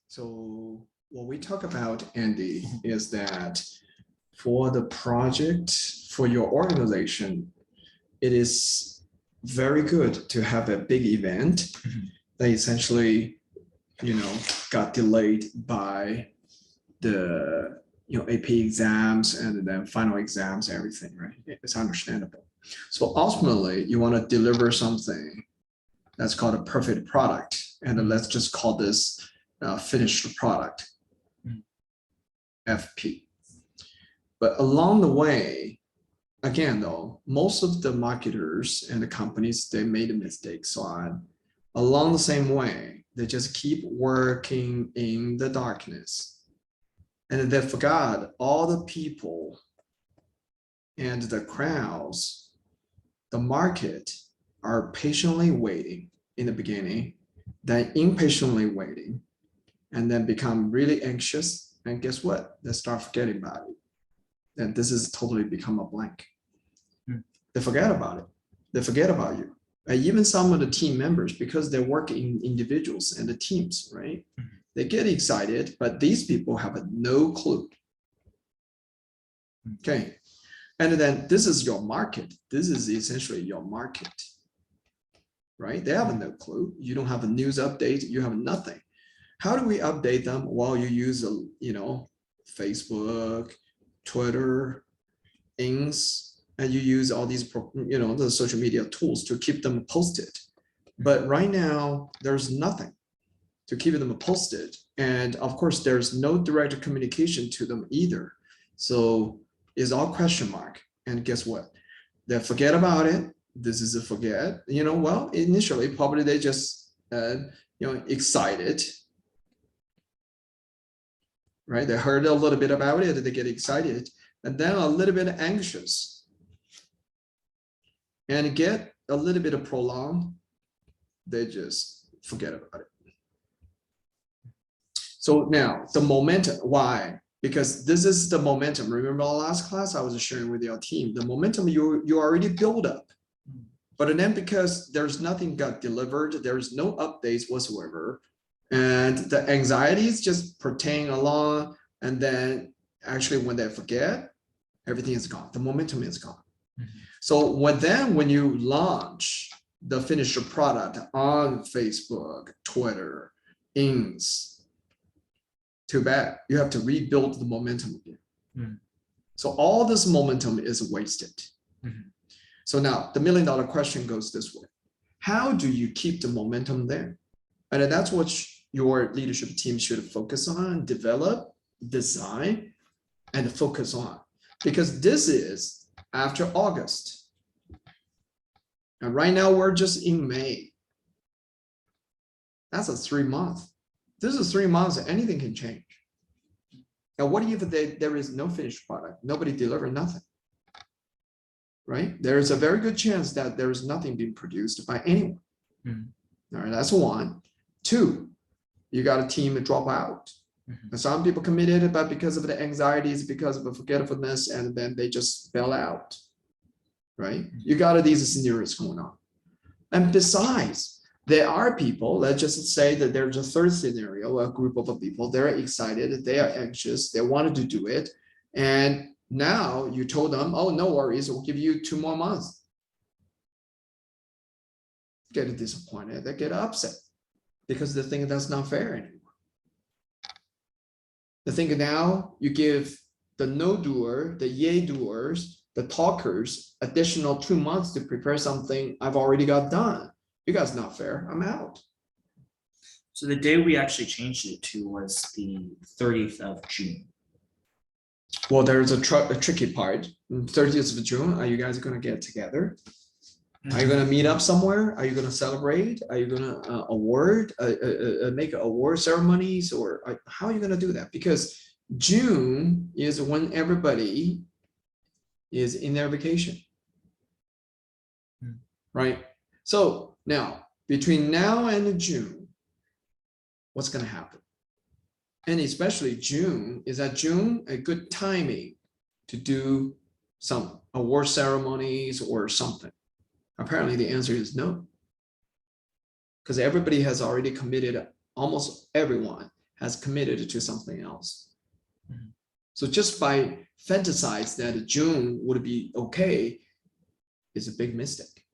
So what we talk about, Andy, is that for the project, for your organization, it is very good to have a big event that essentially, got delayed by the AP exams and then final exams, everything, right? It's understandable. So ultimately, you want to deliver something that's called a perfect product, and let's just call this finished product, FP. But along the way, again, though, most of the marketers and the companies, they made a mistake. So along the same way, they just keep working in the darkness. And they forgot all the people and the crowds, the market are patiently waiting in the beginning, then impatiently waiting, and then become really anxious. And guess what? They start forgetting about it. And this is totally become a blank. They forget about it. They forget about you. And even some of the team members, because they work in individuals and the teams, right? They get excited, but these people have no clue. Okay. And then this is your market. This is essentially your market, right? They have no clue. You don't have a news update. You have nothing. How do we update them? Well, you use, Facebook, Twitter, Ings, and you use all these, the social media tools to keep them posted. But right now, there's nothing to keep them posted. And of course, there's no direct communication to them either. So it's all question mark. And guess what? They forget about it. This is a forget. Well, initially, probably they just, excited. Right? They heard a little bit about it, they get excited, and then a little bit anxious. And get a little bit of prolonged, they just forget about it. So now the momentum, why? Because this is the momentum. Remember our last class I was sharing with your team, the momentum you already built up. But then because there's nothing got delivered, there's no updates whatsoever, and the anxieties just pertain along, and then actually when they forget, everything is gone. The momentum is gone. So when you launch the finished product on Facebook, Twitter, Ings, too bad. You have to rebuild the momentum again. So all this momentum is wasted. So now the $1 million question goes this way. How do you keep the momentum there? And that's what your leadership team should focus on, develop, design, and focus on. Because this is after August. And right now we're just in May. That's a 3 month. This is 3 months, anything can change. Now, what if there is no finished product? Nobody delivered nothing. Right? There is a very good chance that there is nothing being produced by anyone. All right, that's one. Two, you got a team drop out. And some people committed, but because of the anxieties, because of the forgetfulness, and then they just fell out. Right? You got these scenarios going on. And besides, there are people, let's just say that there's a third scenario, a group of people, they're excited, they are anxious, they wanted to do it. And now you told them, oh, no worries, we'll give you 2 more months. Get disappointed, they get upset because they think that's not fair anymore. They think now you give the no-doer, the yay-doers, the talkers, additional 2 months to prepare something I've already got done. You guys not fair, I'm out. So the day we actually changed it to was the 30th of June. Well, there's a tricky part. 30th of June, are you guys going to get together? Are you going to meet up somewhere? Are you going to celebrate? Are you going to make award ceremonies? Or how are you going to do that? Because June is when everybody is in their vacation. Right? So now, between now and June, what's going to happen? And especially June, is that June a good timing to do some award ceremonies or something? Apparently the answer is no. Because everybody has already committed, almost everyone has committed to something else. Mhm. So just by fantasize that June would be okay is a big mistake.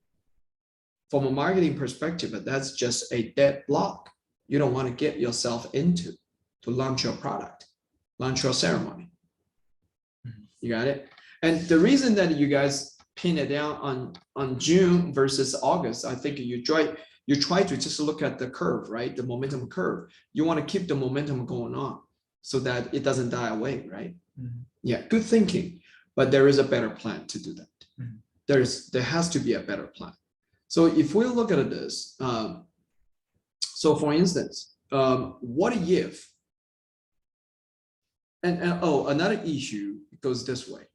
From a marketing perspective, that's just a dead block. You don't want to get yourself into to launch your product, launch your ceremony. Mhm. You got it? And the reason that you guys pin it down on June versus August, I think you try to just look at the curve, right? The momentum curve. You want to keep the momentum going on so that it doesn't die away, right? Mhm. Yeah, good thinking, but there is a better plan to do that. Mhm. There has to be a better plan. So if we look at this, so for instance, what if, and oh, another issue goes this way.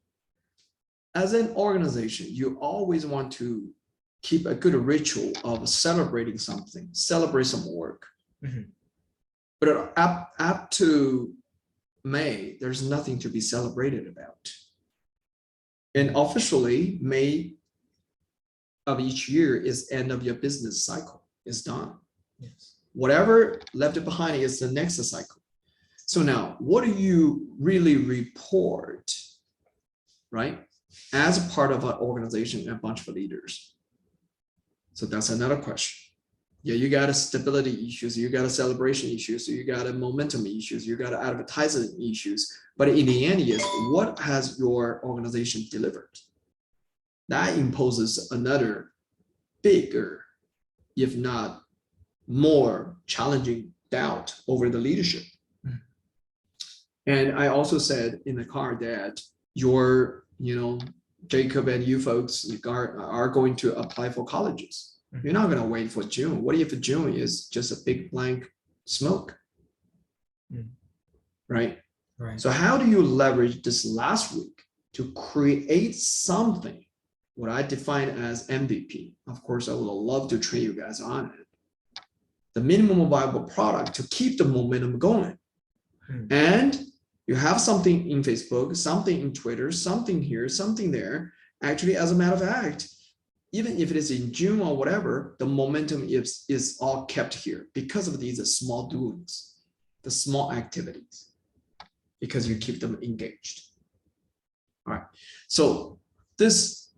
As an organization, you always want to keep a good ritual of celebrating something, celebrate some work. Mhm. But up to May, there's nothing to be celebrated about. And officially, May of each year is end of your business cycle, is done. Yes. Whatever left behind is the next cycle. So now, what do you really report, right? As a part of an organization and a bunch of leaders. So that's another question. Yeah, you got a stability issues, you got a celebration issues, you got a momentum issues, you got advertising issues. But in the end is, what has your organization delivered? That imposes another bigger, if not more challenging doubt over the leadership. Mhm. And I also said in the car that your, Jacob and you folks are going to apply for colleges. Mhm. You're not going to wait for June. What if June is just a big blank smoke? Mhm. Right? Right. So how do you leverage this last week to create something, what I define as MVP? Of course, I would love to train you guys on it. The minimum viable product to keep the momentum going. Mhm. And you have something in Facebook, something in Twitter, something here, something there. Actually, as a matter of fact, even if it is in June or whatever, the momentum is all kept here because of these small doings, the small activities, because you keep them engaged. All right. So this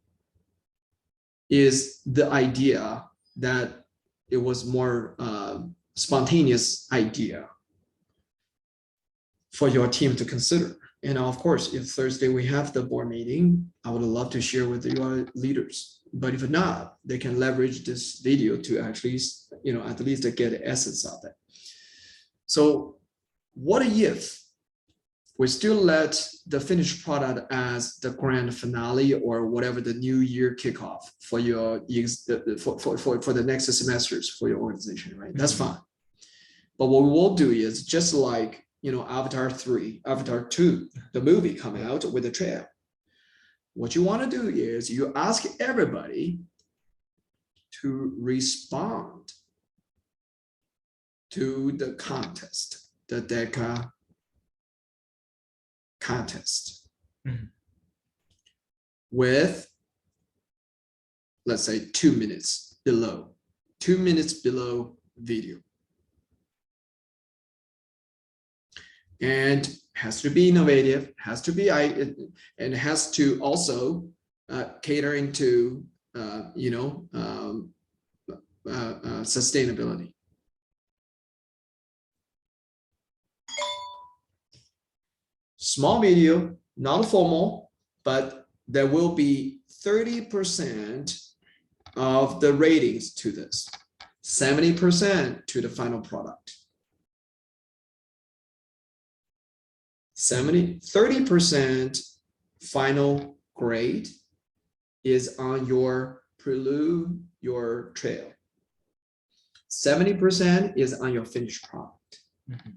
is the idea that it was more spontaneous idea for your team to consider. And of course, if Thursday we have the board meeting, I would love to share with your leaders. But if not, they can leverage this video to actually, at least get the essence of it. So what if we still let the finished product as the grand finale or whatever the new year kickoff for your for the next semesters for your organization, right? That's fine. But what we will do is just like Avatar 3, Avatar 2, the movie coming out with the trail. What you want to do is you ask everybody to respond to the contest, the DECA contest, with, let's say, 2 minutes below video. And has to be innovative, has to be, and has to also cater into, sustainability. Small video, not formal, but there will be 30% of the ratings to this, 70% to the final product. 30% final grade is on your prelude, your trail. 70% is on your finished product. Mhm.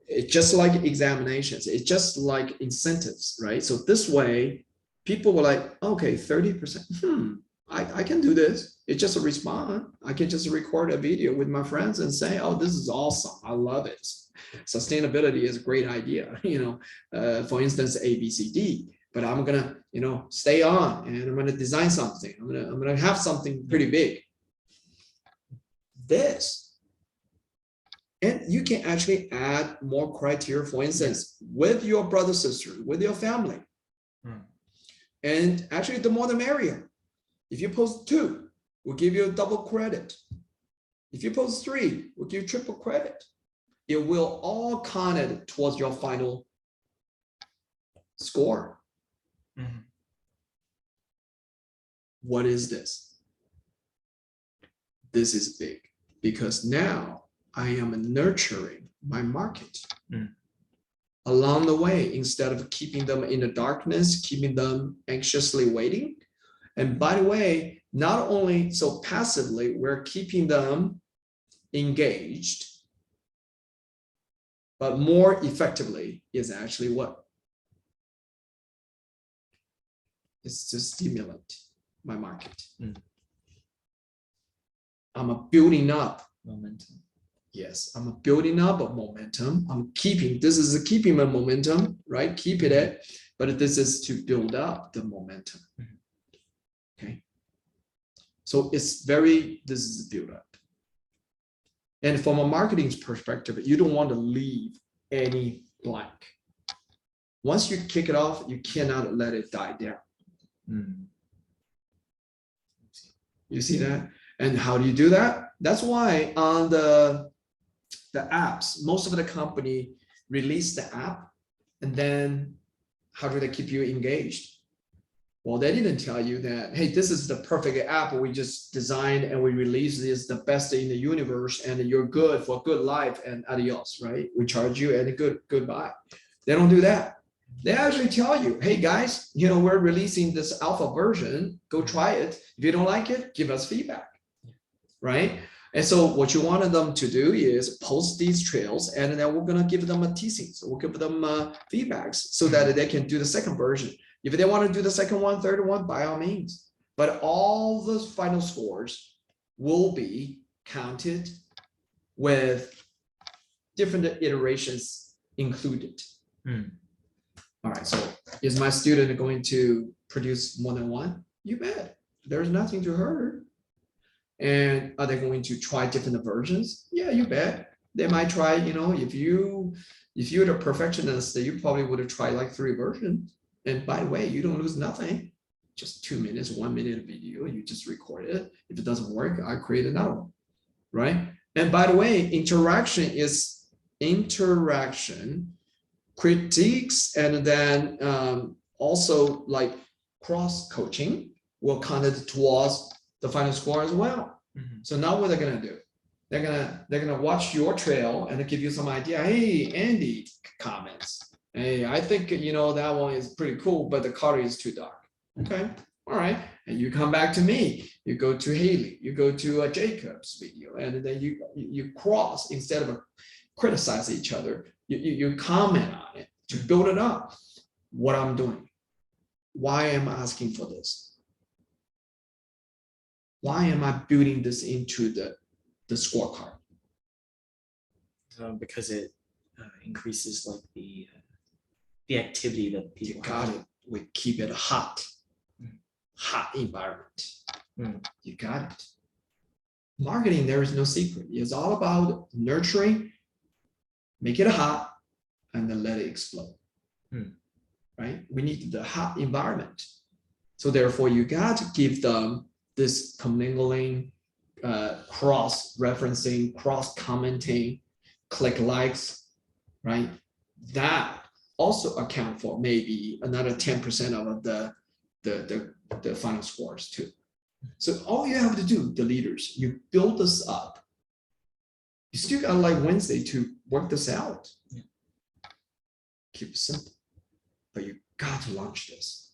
It's just like examinations. It's just like incentives, right? So this way, people were like, okay, 30%. I can do this. It's just a respond. I can just record a video with my friends and say, oh, this is awesome. I love it. Sustainability is a great idea. For instance, A, B, C, D. But I'm gonna, stay on and I'm gonna design something. I'm gonna have something pretty big. This And you can actually add more criteria, for instance, with your brother, sister, with your family. And actually, the more the merrier. If you post 2, we'll give you a double credit. If you post 3, we'll give you triple credit. It will all count it towards your final score. What is this? This is big because now I am nurturing my market along the way instead of keeping them in the darkness, keeping them anxiously waiting. And by the way, not only so passively, we're keeping them engaged, but more effectively is actually what? It's to stimulate my market. I'm building up momentum. Yes, I'm building up a momentum. I'm keeping, this is keeping my momentum, right? Keeping it, but this is to build up the momentum. Okay. So it's very, this is build up. And from a marketing perspective, you don't want to leave any blank. Once you kick it off, you cannot let it die down. You see that? And how do you do that? That's why on the apps, most of the company release the app, and then how do they keep you engaged? Well, they didn't tell you that, hey, this is the perfect app we just designed and we released this, the best in the universe, and you're good for good life and adios, right? We charge you and goodbye. They don't do that. They actually tell you, hey guys, you know, we're releasing this alpha version, go try it. If you don't like it, give us feedback, right? And so what you wanted them to do is post these trails, and then we're going to give them a teasing. So we'll give them feedbacks so that they can do the second version. If they want to do the second one, third one, by all means. But all the final scores will be counted with different iterations included. All right, so is my student going to produce more than one? You bet. There's nothing to hurt. And are they going to try different versions? Yeah, you bet. They might try, you know, if you're the perfectionist, you probably would have tried like 3 versions. And by the way, you don't lose nothing. Just 2 minutes, 1 minute video, you just record it. If it doesn't work, I create another one, right? And by the way, interaction is interaction, critiques, and then also like cross coaching will count it towards the final score as well. So now what they're gonna do? They're gonna watch your trail and give you some idea. Hey, Andy comments. Hey, I think you know that one is pretty cool, but the color is too dark. Okay, all right. And you come back to me. You go to Haley. You go to Jacob's video, and then you cross instead of criticize each other. You comment on it to build it up. What I'm doing. Why am I asking for this? Why am I building this into the scorecard? Because it increases like the activity that people You got it. We keep it hot, hot environment. You got it. Marketing, there is no secret. It's all about nurturing, make it hot, and then let it explode. Right? We need the hot environment. So therefore, you got to give them this commingling, cross-referencing, cross-commenting, click likes, right? That also account for maybe another 10% of the final scores too. So all you have to do, the leaders, you build this up. You still got like Wednesday to work this out. Keep it simple, but you got to launch this.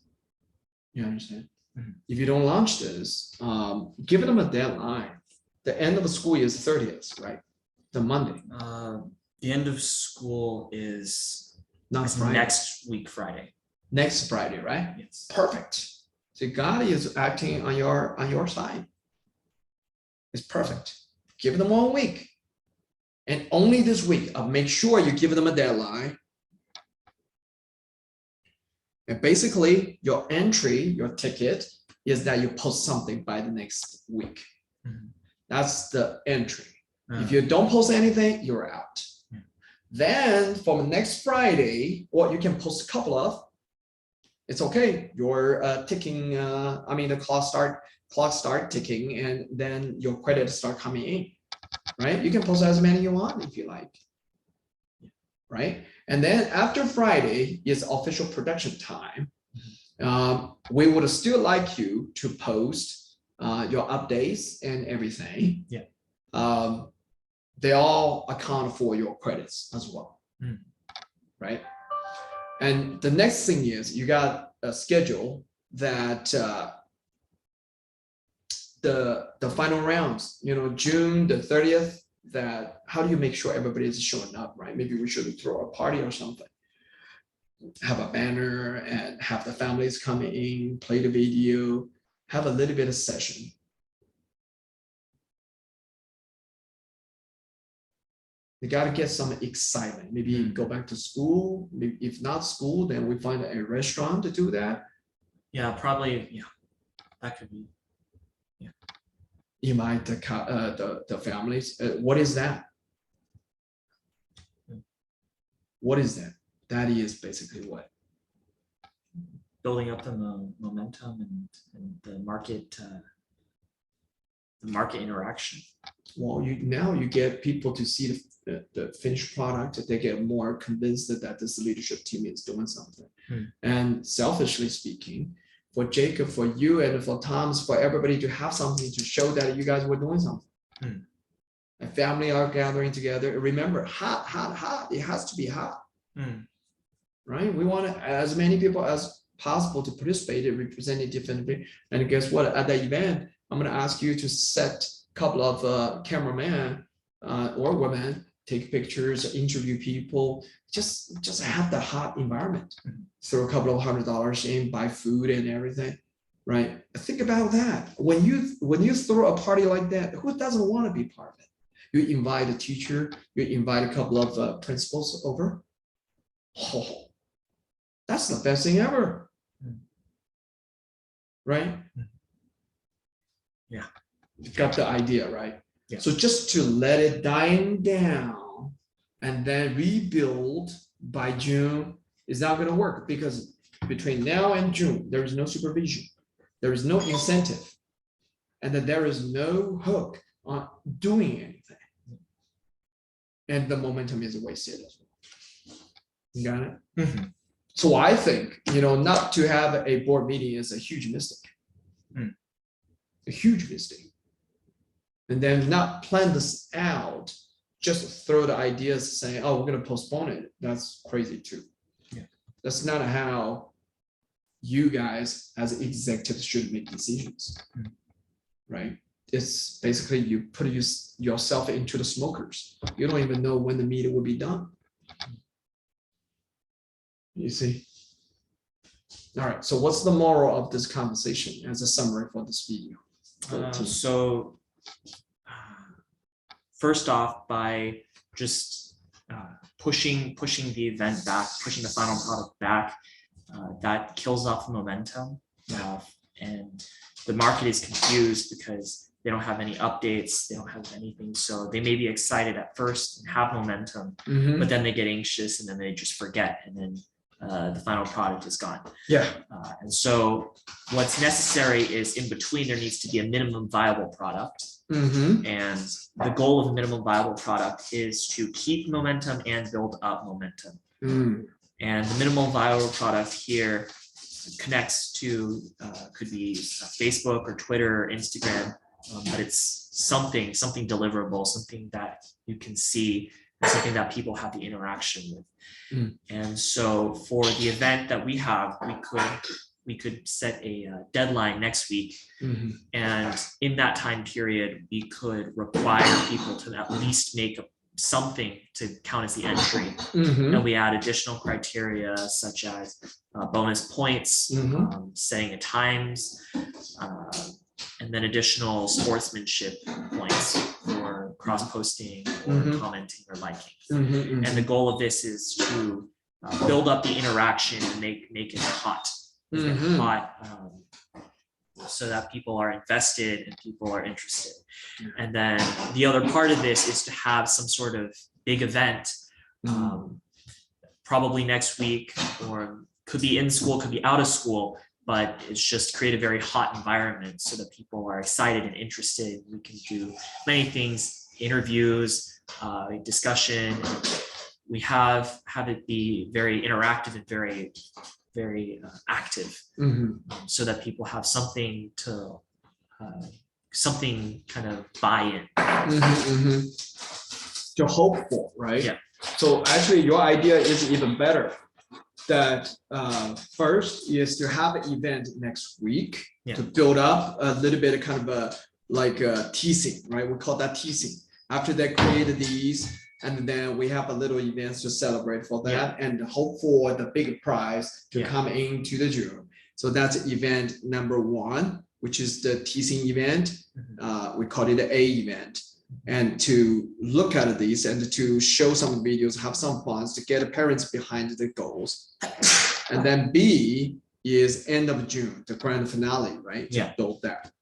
You understand? If you don't launch this, give them a deadline. The end of the school year is 30th, right? The Monday. The end of school is Not Friday. next week, Friday. Next Friday, right? Yes. Perfect. So God is acting on your side. It's perfect. Give them 1 week. And only this week, make sure you give them a deadline. And basically, your entry, your ticket, is that you post something by the next week. That's the entry. If you don't post anything, you're out. Then from next Friday, or you can post a couple of, it's okay. You're ticking, the clock start ticking, and then your credits start coming in, right? You can post as many you want if you like, right? And then after Friday is official production time. We would still like you to post your updates and everything. Yeah. They all account for your credits as well, right? And the next thing is you got a schedule that the final rounds, June the 30th, that how do you make sure everybody is showing up, right? Maybe we should throw a party or something. Have a banner and have the families come in, play the video, have a little bit of session. You got to get some excitement. Maybe go back to school. Maybe if not school, then we find a restaurant to do that. Yeah, probably. Yeah, that could be. Yeah. Invite the families. What is that? What is that? That is basically what? Building up the momentum and the market interaction. Well, now you get people to see the finished product. They get more convinced that this leadership team is doing something. And selfishly speaking, for Jacob, for you, and for Tom's, for everybody to have something to show that you guys were doing something. A family are gathering together. Remember, hot, hot, hot. It has to be hot. Right? We want as many people as possible to participate in representing different people. And guess what? At the event, I'm going to ask you to set a couple of cameramen or women, take pictures, interview people, just have the hot environment. Throw a couple of $100s in, buy food and everything, right? Think about that. When you throw a party like that, who doesn't want to be part of it? You invite a teacher, you invite a couple of principals over. Oh, that's the best thing ever, right? Yeah. You got the idea, right? Yeah. So just to let it die down and then rebuild by June is not going to work, because between now and June, there is no supervision. There is no incentive. And then there is no hook on doing anything. And the momentum is wasted as well. You got it? So I think, not to have a board meeting is a huge mistake. A huge mistake. And then not plan this out, just throw the ideas saying, oh, we're going to postpone it. That's crazy too. Yeah. That's not how you guys as executives should make decisions, right? It's basically you put yourself into the smokers. You don't even know when the meeting will be done. You see? All right, so what's the moral of this conversation as a summary for this video? So first off, by just pushing the event back, pushing the final product back, that kills off the momentum, and the market is confused because they don't have any updates, they don't have anything. So they may be excited at first and have momentum, but then they get anxious and then they just forget, and then the final product is gone. Yeah. And so what's necessary is in between, there needs to be a minimum viable product. And the goal of a minimum viable product is to keep momentum and build up momentum. And the minimum viable product here connects to, could be Facebook or Twitter or Instagram, but it's something deliverable, something that you can see, something that people have the interaction with. And so for the event that we have, we could set a deadline next week. And in that time period, we could require people to at least make something to count as the entry. And we add additional criteria such as bonus points, setting of times, and then additional sportsmanship points for cross-posting or commenting or liking. And the goal of this is to build up the interaction and make it hot. so that people are invested and people are interested. And then the other part of this is to have some sort of big event, probably next week, or could be in school, could be out of school, but it's just create a very hot environment so that people are excited and interested. We can do many things, interviews, discussion. We have it be very interactive and very, very active, so that people have something to, something kind of buy in. To hope for, right? Yeah. So actually your idea is even better. That first is to have an event next week to build up a little bit of kind of a like a teasing, right? We call that teasing. After they created these, and then we have a little events to celebrate for that and hope for the big prize to come into the June. So that's event number 1, which is the teasing event. We call it the A event. And to look at these and to show some videos, have some fun, to get the parents behind the goals. And then B is end of June, the grand finale, right? To build that.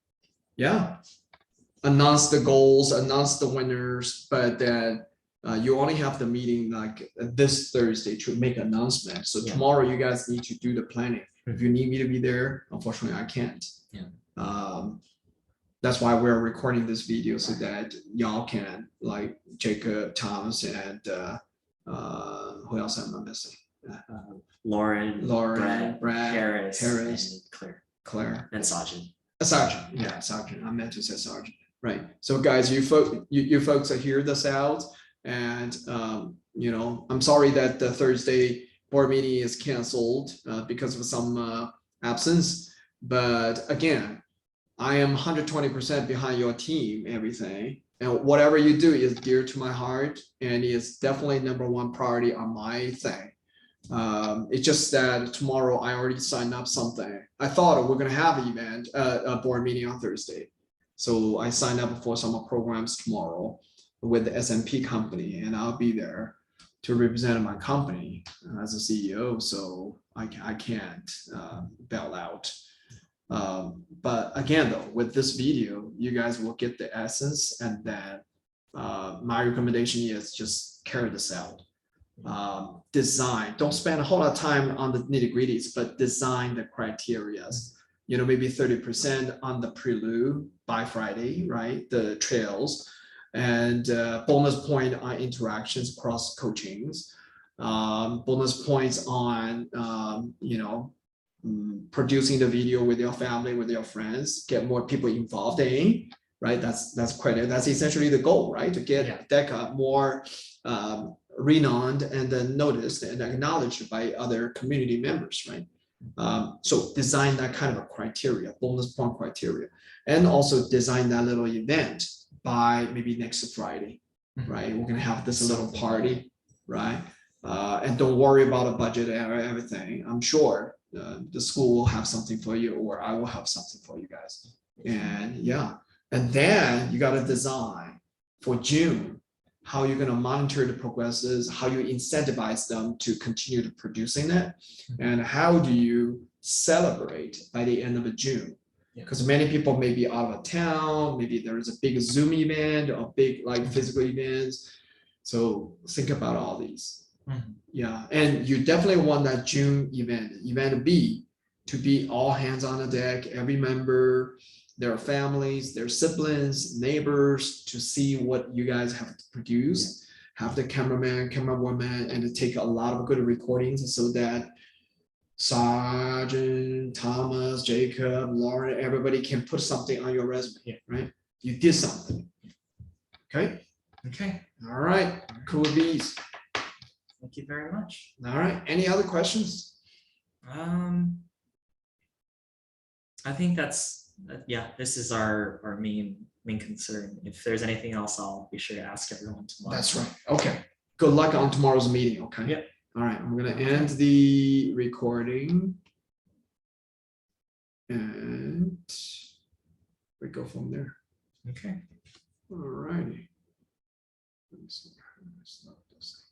Announce the goals, announce the winners, but then you only have the meeting like this Thursday to make an announcement. So tomorrow you guys need to do the planning. If you need me to be there, unfortunately I can't. That's why we're recording this video so that y'all can, like Jacob, Thomas, and who else am I missing? Lauren, Brad, Harris, and Claire, and Sergeant. Sergeant, yeah, Sergeant. I meant to say Sergeant, right? So guys, you folks are hear this out, and you know, I'm sorry that the Thursday board meeting is canceled because of some absence, but again, I am 120% behind your team, everything. And whatever you do is dear to my heart and is definitely #1 priority on my thing. It's just that tomorrow I already signed up something. I thought we're gonna have an event, a board meeting on Thursday. So I signed up for some programs tomorrow with the S&P company, and I'll be there to represent my company as a CEO. So I can't bail out. But again, though, with this video, you guys will get the essence, and then my recommendation is just carry this out. Design, don't spend a whole lot of time on the nitty-gritties, but design the criterias. You know, maybe 30% on the prelude by Friday, right? The trails, and bonus point on interactions across coachings, bonus points on you know, producing the video with your family, with your friends, get more people involved in, right? That's essentially the goal, right? To get DECA more renowned and then noticed and acknowledged by other community members, right? So design that kind of a criteria, bonus point criteria, and also design that little event by maybe next Friday, right? We're gonna have this little party, right? And don't worry about a budget and everything. I'm sure the school will have something for you, or I will have something for you guys. And and then you got to design for June how you're going to monitor the progresses, how you incentivize them to continue to producing it, and how do you celebrate by the end of June. Because many people may be out of town, maybe there is a big Zoom event or big like physical events. So think about all these. And you definitely want that June event B, to be all hands on the deck, every member, their families, their siblings, neighbors, to see what you guys have to produce, have the cameraman, camerawoman, and to take a lot of good recordings so that Sergeant, Thomas, Jacob, Lauren, everybody can put something on your resume, right? You did something. Okay. All right. Cool bees. Thank you very much. All right. Any other questions? I think that's this is our main concern. If there's anything else, I'll be sure to ask everyone tomorrow. That's right. Okay. Good luck on tomorrow's meeting. Okay. Yep. All right. I'm gonna end the recording, and we go from there. Okay. All righty. Let me see. Stop this.